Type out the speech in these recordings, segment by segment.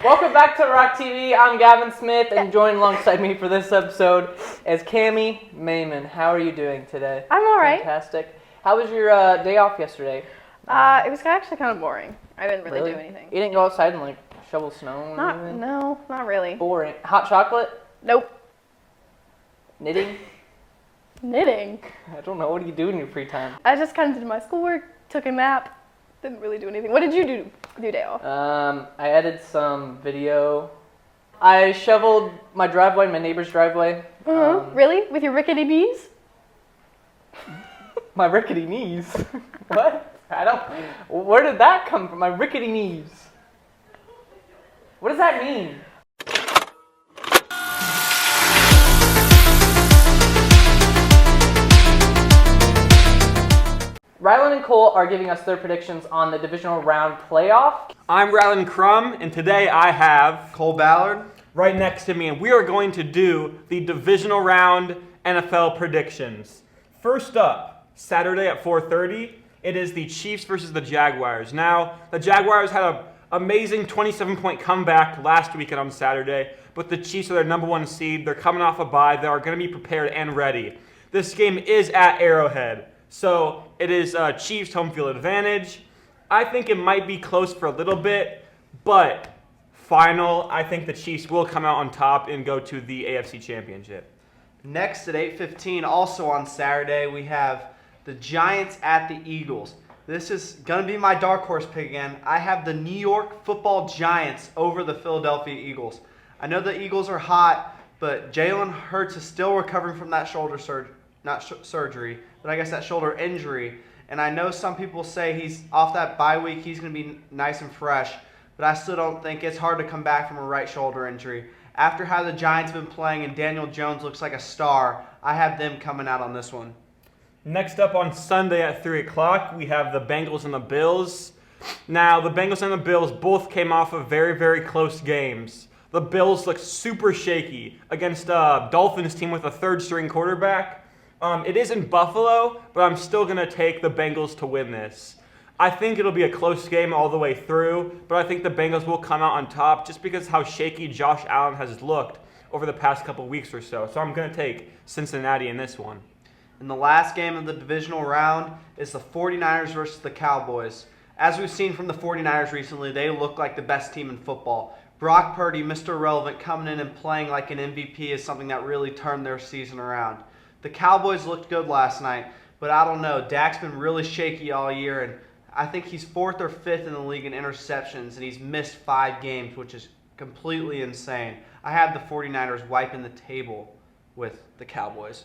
Welcome back to Rock TV. I'm Gavin Smith, and joined alongside me for this episode is Cammie Mayman. How are you doing today? I'm all right. Fantastic. How was your day off yesterday? It was actually kind of boring. I didn't really do anything. You didn't go outside and like shovel snow or anything? No, not really. Boring. Hot chocolate? Nope. Knitting? Knitting. I don't know. What do you do in your free time? I just kind of did my schoolwork, took a nap, didn't really do anything. What did you do day off? I edited some video. I shoveled my driveway, my neighbor's driveway. Really? With your rickety knees? My rickety knees? What? I don't. Where did that come from? My rickety knees. What does that mean? Rylan and Cole are giving us their predictions on the divisional round playoff. I'm Rylan Crum, and today I have Cole Ballard right next to me, and we are going to do the divisional round NFL predictions. First up, Saturday at 4:30, it is the Chiefs versus the Jaguars. Now, the Jaguars had an amazing 27-point comeback last weekend on Saturday, but the Chiefs are their number one seed. They're coming off a bye. They are going to be prepared and ready. This game is at Arrowhead. So it is Chiefs home field advantage. I think it might be close for a little bit, but final, I think the Chiefs will come out on top and go to the AFC Championship. Next at 8:15, also on Saturday, we have the Giants at the Eagles. This is going to be my dark horse pick again. I have the New York Football Giants over the Philadelphia Eagles. I know the Eagles are hot, but Jalen Hurts is still recovering from that shoulder surgery, but I guess that shoulder injury. And I know some people say he's off that bye week, he's going to be nice and fresh, but I still don't think it's hard to come back from a right shoulder injury. After how the Giants have been playing and Daniel Jones looks like a star, I have them coming out on this one. Next up on Sunday at 3 o'clock, we have the Bengals and the Bills. Now, the Bengals and the Bills both came off of very, very close games. The Bills look super shaky against a Dolphins team with a third-string quarterback. It is in Buffalo, but I'm still going to take the Bengals to win this. I think it'll be a close game all the way through, but I think the Bengals will come out on top just because of how shaky Josh Allen has looked over the past couple weeks or so. So I'm going to take Cincinnati in this one. And the last game of the divisional round is the 49ers versus the Cowboys. As we've seen from the 49ers recently, they look like the best team in football. Brock Purdy, Mr. Relevant, coming in and playing like an MVP is something that really turned their season around. The Cowboys looked good last night, but I don't know. Dak's been really shaky all year, and I think he's 4th or 5th in the league in interceptions, and he's missed 5 games, which is completely insane. I have the 49ers wiping the table with the Cowboys.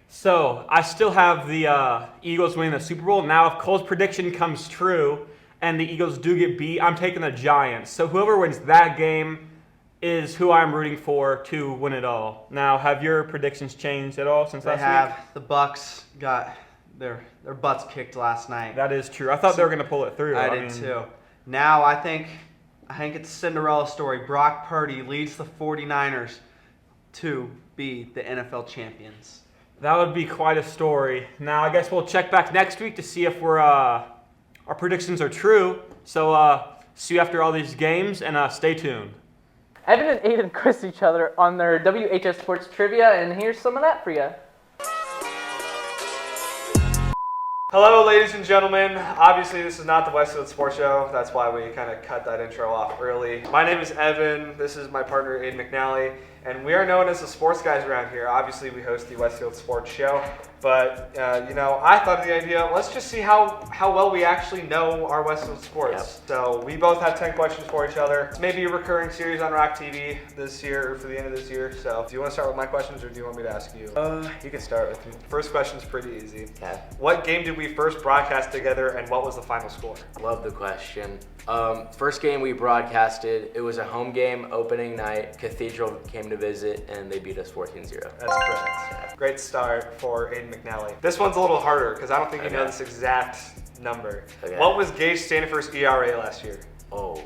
So I still have the Eagles winning the Super Bowl. Now, if Cole's prediction comes true and the Eagles do get beat, I'm taking the Giants. So whoever wins that game is who I'm rooting for to win it all. Now, have your predictions changed at all since last week? They have. The Bucks got their butts kicked last night. That is true. I thought they were going to pull it through. I did too. Now I think it's a Cinderella story. Brock Purdy leads the 49ers to be the NFL champions. That would be quite a story. Now, I guess we'll check back next week to see if our predictions are true. So see you after all these games, and stay tuned. Evan and Aiden quizzed each other on their WHS Sports Trivia, and here's some of that for you. Hello, ladies and gentlemen. Obviously, this is not the Westfield Sports Show. That's why we kind of cut that intro off early. My name is Evan. This is my partner, Aiden McNally, and we are known as the sports guys around here. Obviously, we host the Westfield Sports Show, but, I thought of the idea, let's just see how well we actually know our Westfield sports. Yep. So we both have 10 questions for each other. It's maybe a recurring series on Rock TV this year or for the end of this year. So do you want to start with my questions or do you want me to ask you? You can start with me. First question's pretty easy. Okay. What game did we first broadcast together and what was the final score? Love the question. First game we broadcasted, it was a home game, opening night. Cathedral came to visit and they beat us 14-0. That's correct. Great start for Aiden McNally. This one's a little harder because I don't think you know this exact number. Okay. What was Gage Standifir's ERA last year? Oh,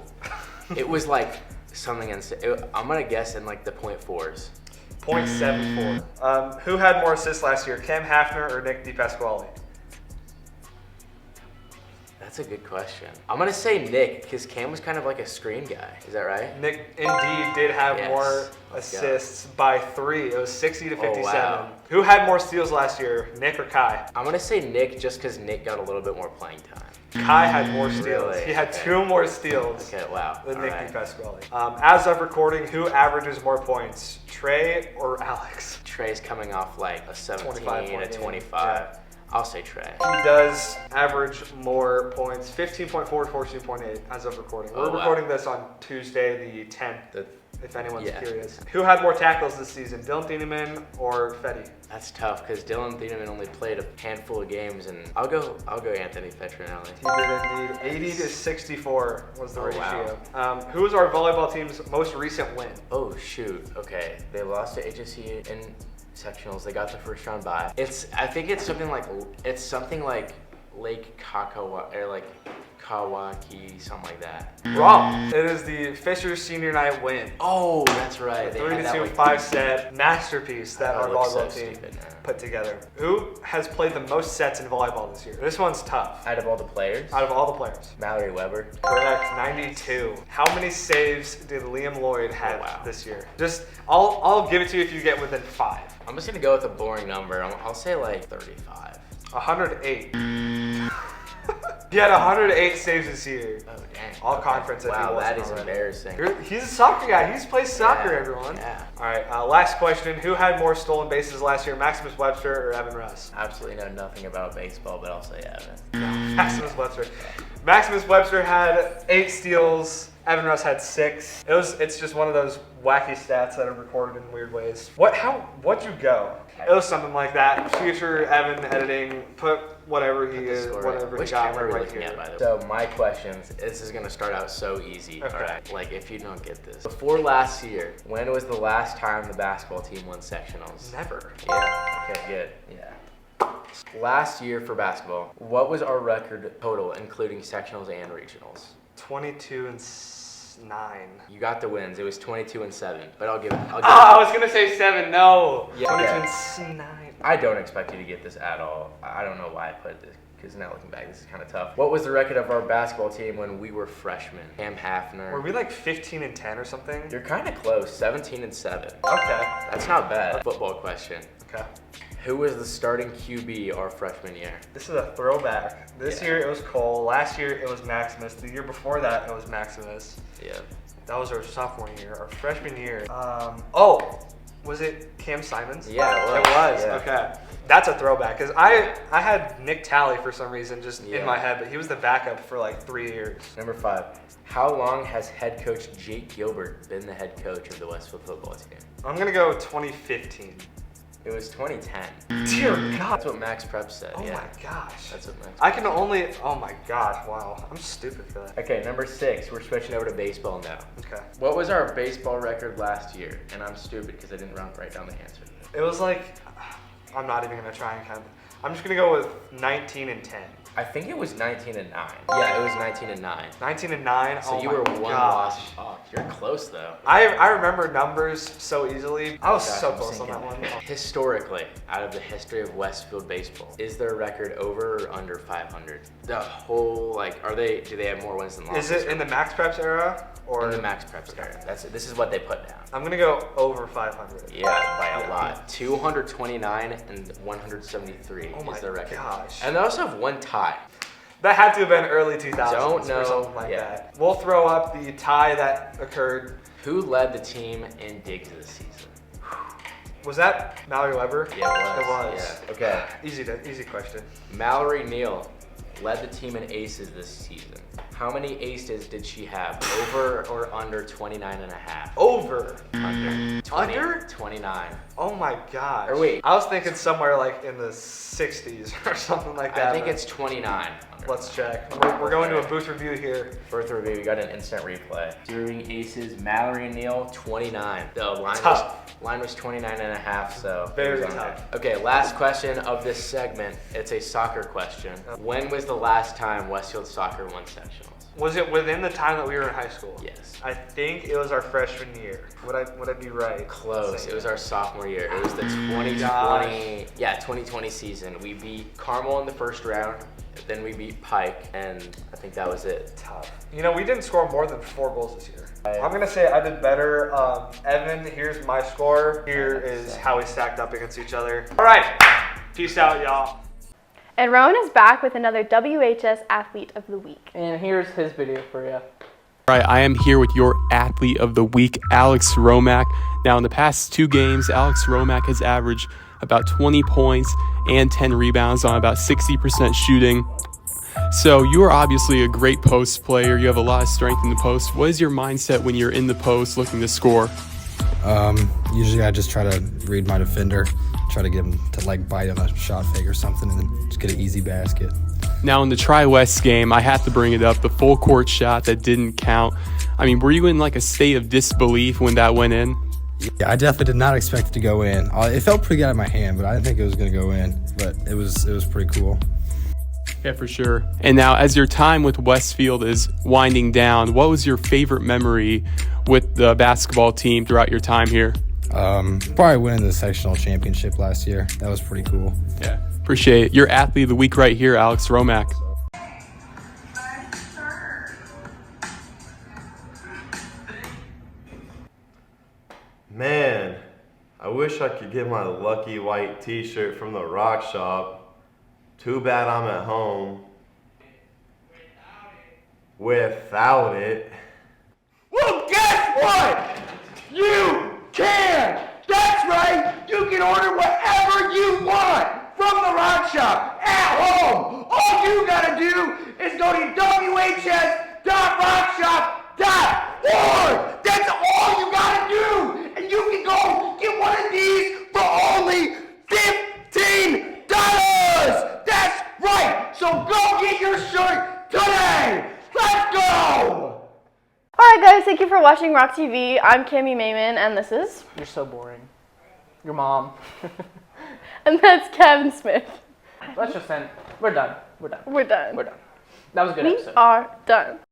it was like something I'm going to guess in like the .4s. 0.74. Who had more assists last year, Cam Hafner or Nick DePasquale? That's a good question. I'm gonna say Nick, because Cam was kind of like a screen guy. Is that right? Nick indeed did have Yes. more Let's go. assists by 3. It was 60 to 57. wow. Who had more steals last year, Nick or Kai? I'm gonna say Nick just because Nick got a little bit more playing time. Kai had more steals. Really? He had Okay. 2 more steals Okay, wow. than Nick Alright. DePasquale. As of recording, who averages more points, Trey or Alex? Trey's coming off like a 17 25 to point game. 25. Yeah. I'll say Trey. He does average more points, 15.4, 14.8 as of recording. Oh, We're wow. recording this on Tuesday the 10th, The- if anyone's Yeah. curious. Who had more tackles this season, Dylan Thieneman or Fetty? That's tough because Dylan Thieneman only played a handful of games, and I'll go Anthony Petronelli. He did indeed. 80 to 64 was the Oh, ratio. Who was our volleyball team's most recent win? Oh shoot. Okay, they lost to HSC in sectionals. They got the first round bye. I think it's something like Lake Kakawa or like Kawaki, something like that. Wrong. It is the Fisher Senior Night win. Oh, that's right. They 3 had to that, 2 like, 5-set masterpiece that our it looks so volleyball team stupid now. put together. Who has played the most sets in volleyball this year? This one's tough. Out of all the players, Out of all the players. Mallory Weber. Correct, 92. How many saves did Liam Lloyd have Oh, wow. this year? Just, I'll give it to you if you get within 5. I'm just gonna go with a boring number. I'll say like 35. 108. He had 108 saves this year. Oh dang. All Okay. conference if he Wow, that wasn't is already. embarrassing. He's a soccer guy. He plays soccer, Yeah, everyone. yeah. All right, last question. Who had more stolen bases last year, Maximus Webster or Evan Russ? Absolutely know nothing about baseball, but I'll say Evan. Maximus Webster. Maximus Webster had 8 steals. Evan Russ had 6. It's just one of those wacky stats that are recorded in weird ways. What'd you go? It was something like that. Future Evan editing, put whatever he is, whatever Which he got camera are we right looking here. at, by the way? So my questions, this is gonna start out so easy. Okay. All right. Like if you don't get this. Before last year, when was the last time the basketball team won sectionals? Never. Yeah. Okay, good. Yeah. Last year for basketball, what was our record total, including sectionals and regionals? 22 and 9. You got the wins. It was 22 and 7, but I'll give it. I was gonna say 7. No. Yeah, 22 okay. and 9. I don't expect you to get this at all. I don't know why I put this, because now looking back, this is kind of tough. What was the record of our basketball team when we were freshmen? Cam Hafner. Were we like 15 and 10 or something? You're kind of close, 17 and 7. Okay. That's not bad. Football question. Okay. Who was the starting QB our freshman year? This is a throwback. This Yeah. year it was Cole. Last year it was Maximus. The year before that it was Maximus. Yeah. That was our sophomore year. Our freshman year. Was it Cam Simons? Yeah, it was. It was. Yeah. Okay. That's a throwback because I had Nick Talley for some reason just Yeah. in my head, but he was the backup for like 3 years. Number 5. How long has head coach Jake Gilbert been the head coach of the Westfield football team? I'm gonna go 2015. It was 2010. Dear God. That's what Max Prep said. Oh yeah. my gosh. That's what Max. I can only. Oh my God. Wow. I'm stupid for that. Okay, number 6. We're switching over to baseball now. Okay. What was our baseball record last year? And I'm stupid because I didn't write down the answer. It was like. I'm not even gonna try and count. I'm just gonna go with 19 and 10. I think it was 19 and 9. Yeah, it was 19 and 9. 19 and 9. So oh you my were one gosh. loss. Oh, you're close though. I remember numbers so easily. I was Gosh, so I'm close on that one. sinking. Historically, out of the history of Westfield baseball, is their record over or under 500? The whole do they have more wins than losses? Is it in the Max Preps era or in the Max Preps era? This is what they put down. I'm gonna go over 500. Yeah, by a lot. 229 and 173 Oh my is their record. gosh. And they also have one tie. That had to have been early 2000s Don't know. or something like Yeah. that. We'll throw up the tie that occurred. Who led the team in digs this season? Was that Mallory Weber? Yeah, it was. It was. Yeah. Okay. Easy question. Mallory Neal led the team in aces this season. How many aces did she have? Over or under 29 and a half? Over. Under. 20, Under? 29. Oh my gosh. Or wait. I was thinking somewhere like in the 60s or something like that. I think but it's 29. Let's check. We're going to a booth review here. First review, we got an instant replay. Serving aces, Mallory Neal, 29. The line was 29 and a half, so. it Very was under. tough. Okay, last question of this segment. It's a soccer question. When was the last time Westfield soccer won sectionals? Was it within the time that we were in high school? Yes. I think it was our freshman year. Would I be right? Close. It was our sophomore year. It was the 2020, Gosh. 2020 season. We beat Carmel in the first round, Then we beat Pike, and I think that was it. Tough. You know, we didn't score more than 4 goals this year. I'm going to say I did better. Evan, here's my score. Here is how we stacked up against each other. All right. Peace out, y'all. And Rowan is back with another WHS Athlete of the Week. And here's his video for you. All right, I am here with your athlete of the week, Alex Romack. Now, in the past 2 games, Alex Romack has averaged about 20 points and 10 rebounds on about 60% shooting. So you are obviously a great post player. You have a lot of strength in the post. What is your mindset when you're in the post looking to score? Usually I just try to read my defender, try to get him to like bite on a shot fake or something, and then just get an easy basket. Now in the Tri-West game, I have to bring it up, the full court shot that didn't count. I mean, were you in like a state of disbelief when that went in? Yeah, I definitely did not expect it to go in. It felt pretty good in my hand, but I didn't think it was going to go in. But it was pretty cool. Yeah, for sure. And now, as your time with Westfield is winding down, what was your favorite memory with the basketball team throughout your time here? Probably winning the sectional championship last year. That was pretty cool. Yeah, appreciate it. Your athlete of the week right here, Alex Romack. Man, I wish I could get my lucky white t-shirt from the Rock Shop. Too bad I'm at home without it. Well, guess what? You can! That's right! You can order whatever you want from the Rock Shop at home! All you gotta do is go to whshop.rockshop.org! That's all you gotta do! And you can go get one of these for only $15! That's right! So go get your shirt today! Let's go! Alright guys, thank you for watching Rock TV. I'm Cami Mayman, and this is... You're so boring. Your mom. And that's Kevin Smith. Let's just end. We're done. We're done. We're done. We're done. That was a good We episode. are done.